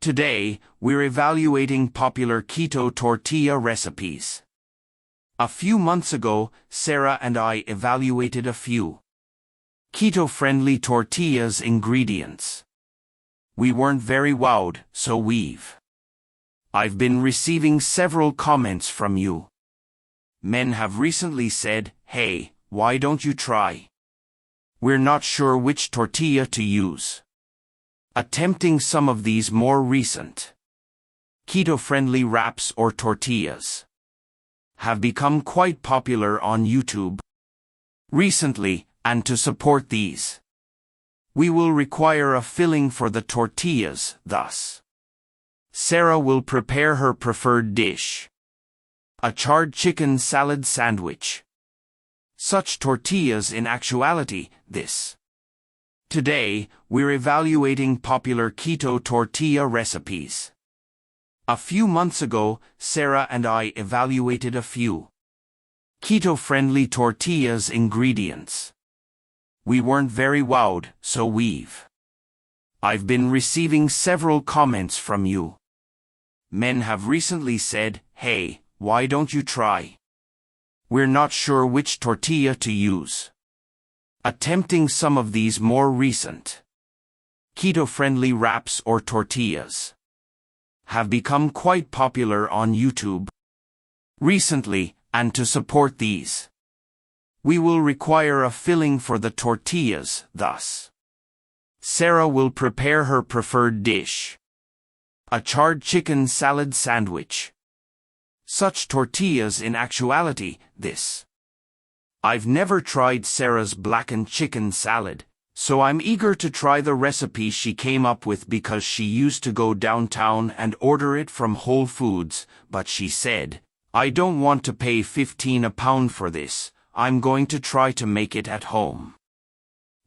Today, we're evaluating popular keto tortilla recipes. A few months ago, Sarah and I evaluated a few keto-friendly tortillas ingredients. We weren't very wowed, so I've been receiving several comments from you. Men have recently said, "Hey, why don't you try? We're not sure which tortilla to use." Attempting some of these more recent keto-friendly wraps or tortillas have become quite popular on YouTube recently, and to support these, we will require a filling for the tortillas. Thus, Sarah will prepare her preferred dish, a charred chicken salad sandwich. Such tortillas in actuality, this. Today, we're evaluating popular keto tortilla recipes. A few months ago, Sarah and I evaluated a few keto-friendly tortillas ingredients. We weren't very wowed, so I've been receiving several comments from you. Men have recently said, "Hey, why don't you try? We're not sure which tortilla to use." Attempting some of these more recent keto-friendly wraps or tortillas have become quite popular on YouTube recently, and to support these, we will require a filling for the tortillas. Thus, Sarah will prepare her preferred dish, a charred chicken salad sandwich. Such tortillas in actuality, this. I've never tried Sarah's blackened chicken salad, so I'm eager to try the recipe she came up with because she used to go downtown and order it from Whole Foods, but she said, "I don't want to pay $15 a pound for this, I'm going to try to make it at home."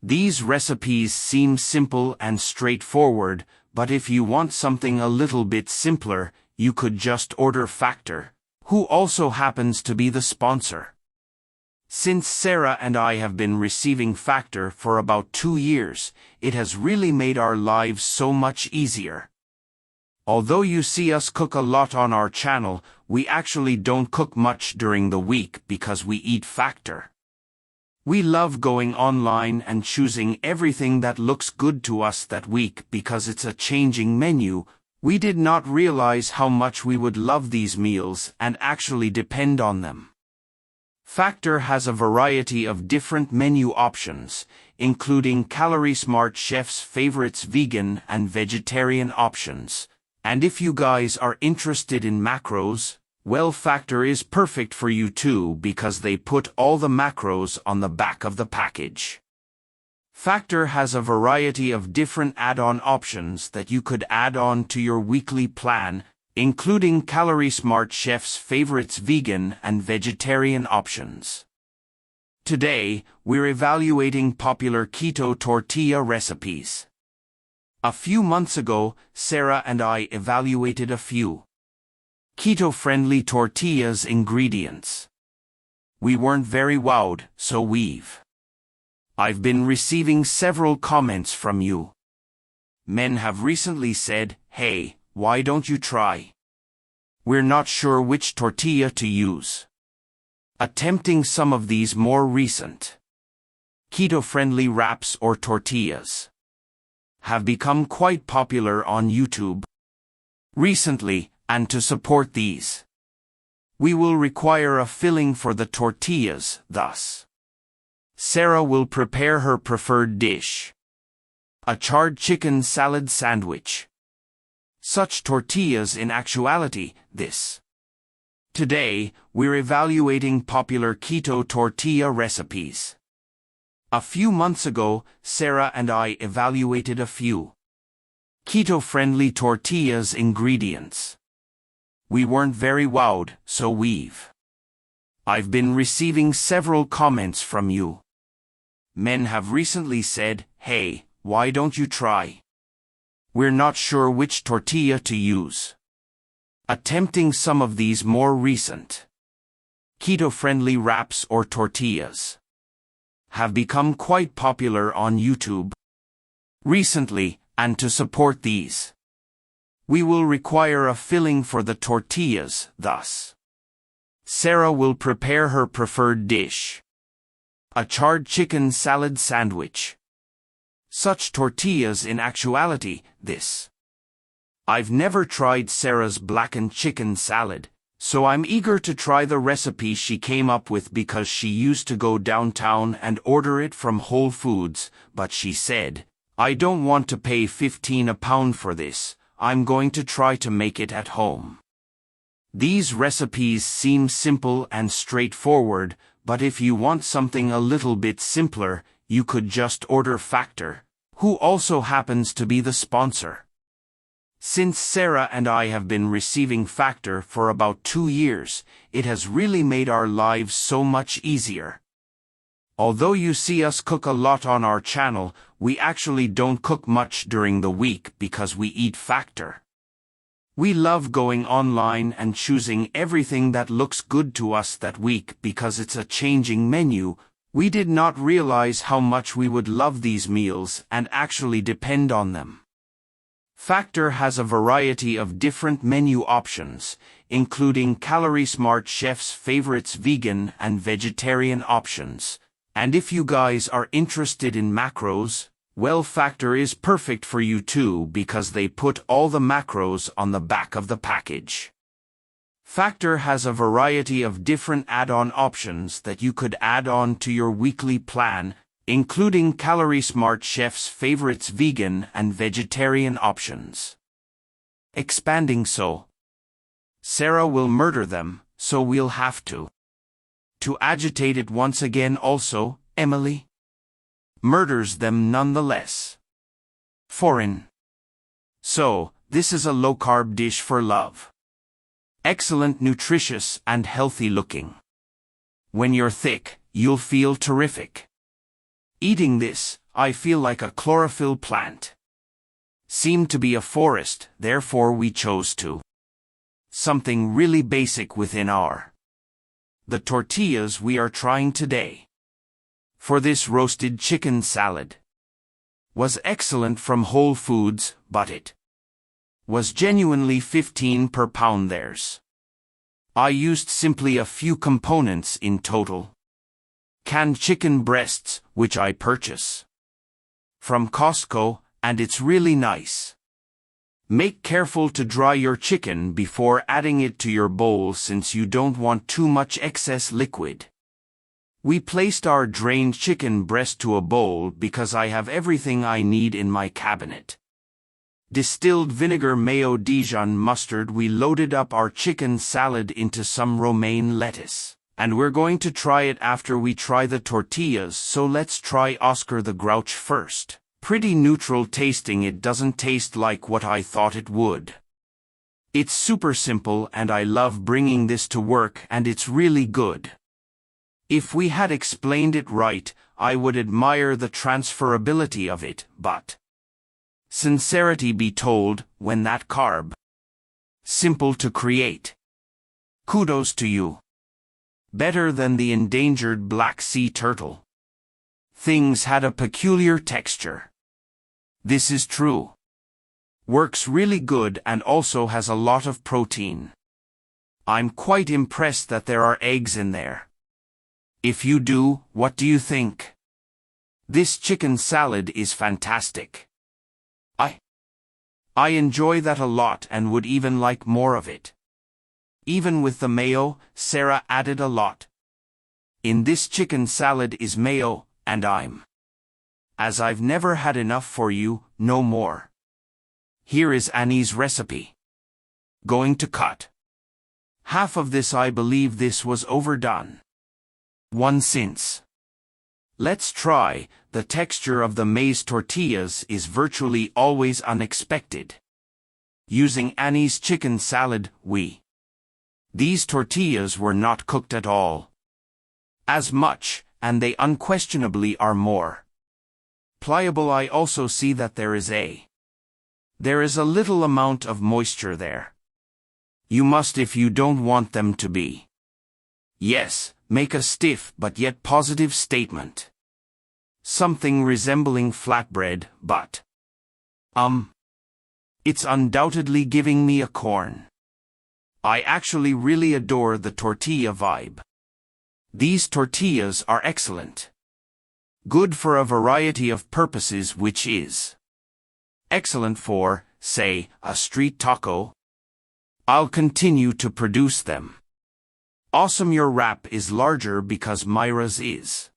These recipes seem simple and straightforward, but if you want something a little bit simpler, you could just order Factor, who also happens to be the sponsor. Since Sarah and I have been receiving Factor for about 2 years, it has really made our lives so much easier. Although you see us cook a lot on our channel, we actually don't cook much during the week because we eat Factor. We love going online and choosing everything that looks good to us that week because it's a changing menu. We did not realize how much we would love these meals and actually depend on them. Factor has a variety of different menu options, including Calorie Smart Chef's favorites vegan and vegetarian options. And if you guys are interested in macros, well, Factor is perfect for you too because they put all the macros on the back of the package. Factor has a variety of different add-on options that you could add on to your weekly plan, including Calorie Smart Chef's favorites vegan and vegetarian options. Today, we're evaluating popular keto tortilla recipes. A few months ago, Sarah and I evaluated a few keto-friendly tortillas ingredients. We weren't very wowed, so I've been receiving several comments from you. Men have recently said, "Hey, why don't you try? We're not sure which tortilla to use." Attempting some of these more recent keto-friendly wraps or tortillas have become quite popular on YouTube recently, and to support these, we will require a filling for the tortillas. Thus, Sarah will prepare her preferred dish, a charred chicken salad sandwich. Such tortillas in actuality, this. Today, we're evaluating popular keto tortilla recipes. A few months ago, Sarah and I evaluated a few keto-friendly tortillas ingredients. We weren't very wowed, so I've been receiving several comments from you. Men have recently said, "Hey, why don't you try? We're not sure which tortilla to use." Attempting some of these more recent keto-friendly wraps or tortillas have become quite popular on YouTube recently, and to support these, We will require a filling for the tortillas, thus. Sarah will prepare her preferred dish. A charred chicken salad sandwich. Such tortillas in actuality, this. I've never tried Sarah's blackened chicken salad, so I'm eager to try the recipe she came up with because she used to go downtown and order it from Whole Foods, but she said, "I don't want to pay $15 a pound for this, I'm going to try to make it at home." These recipes seem simple and straightforward, but if you want something a little bit simpler, you could just order Factor, who also happens to be the sponsor. Since Sarah and I have been receiving Factor for about 2 years, it has really made our lives so much easier. Although you see us cook a lot on our channel, we actually don't cook much during the week because we eat Factor. We love going online and choosing everything that looks good to us that week because it's a changing menu. We did not realize how much we would love these meals and actually depend on them. Factor has a variety of different menu options, including Calorie Smart Chef's favorites vegan and vegetarian options. And if you guys are interested in macros, well, Factor is perfect for you too because they put all the macros on the back of the package. Factor has a variety of different add-on options that you could add on to your weekly plan, including Calorie Smart Chef's favorites vegan and vegetarian options. Expanding so. Sarah will murder them, so we'll have to agitate it once again also, Emily. Murders them nonetheless. Foreign. So, this is a low-carb dish for love. Excellent, nutritious, and healthy looking. When you're thick, you'll feel terrific. Eating this, I feel like a chlorophyll plant. Seemed to be a forest, therefore we chose to. Something really basic within the tortillas we are trying today. For this roasted chicken salad. Was excellent from Whole Foods, but it was genuinely $15 per pound theirs. I used simply a few components in total. Canned chicken breasts, which I purchase from Costco, and it's really nice. Make careful to dry your chicken before adding it to your bowl since you don't want too much excess liquid. We placed our drained chicken breast to a bowl because I have everything I need in my cabinet. Distilled vinegar, mayo, Dijon mustard. We loaded up our chicken salad into some romaine lettuce. And we're going to try it after we try the tortillas, so let's try Oscar the Grouch first. Pretty neutral tasting, it doesn't taste like what I thought it would. It's super simple and I love bringing this to work and it's really good. If we had explained it right, I would admire the transferability of it, but sincerity be told, when that carb simple to create. Kudos to you. Better than the endangered Black Sea turtle. Things had a peculiar texture. This is true. Works really good and also has a lot of protein. I'm quite impressed that there are eggs in there. If you do, what do you think? This chicken salad is fantastic. I enjoy that a lot and would even like more of it. Even with the mayo, Sarah added a lot. In this chicken salad is mayo, and as I've never had enough for you, no more. Here is Annie's recipe. Going to cut half of this. I believe this was overdone. 1 cent. Let's try. The texture of the maize tortillas is virtually always unexpected. Using Annie's chicken salad, these tortillas were not cooked at all. As much, and they unquestionably are more pliable. I also see that there is a little amount of moisture there. You must, if you don't want them to be. Yes, make a stiff but yet positive statement. Something resembling flatbread, but It's undoubtedly giving me a corn. I actually really adore the tortilla vibe. These tortillas are excellent. Good for a variety of purposes, which is excellent for, say, a street taco. I'll continue to produce them. Awesome, your wrap is larger because Myra's is.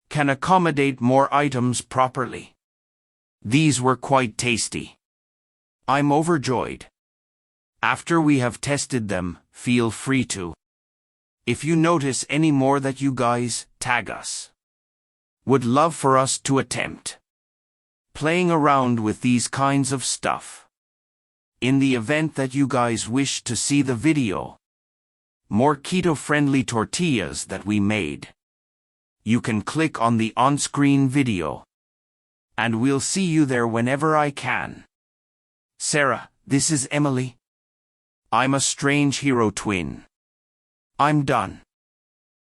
Can accommodate more items properly. These were quite tasty. I'm overjoyed. After we have tested them, feel free to. If you notice any more that you guys, tag us. Would love for us to attempt playing around with these kinds of stuff. In the event that you guys wish to see the video, more keto-friendly tortillas that we made, you can click on the on-screen video. And we'll see you there whenever I can. Sarah, this is Emily. I'm a strange hero twin. I'm done.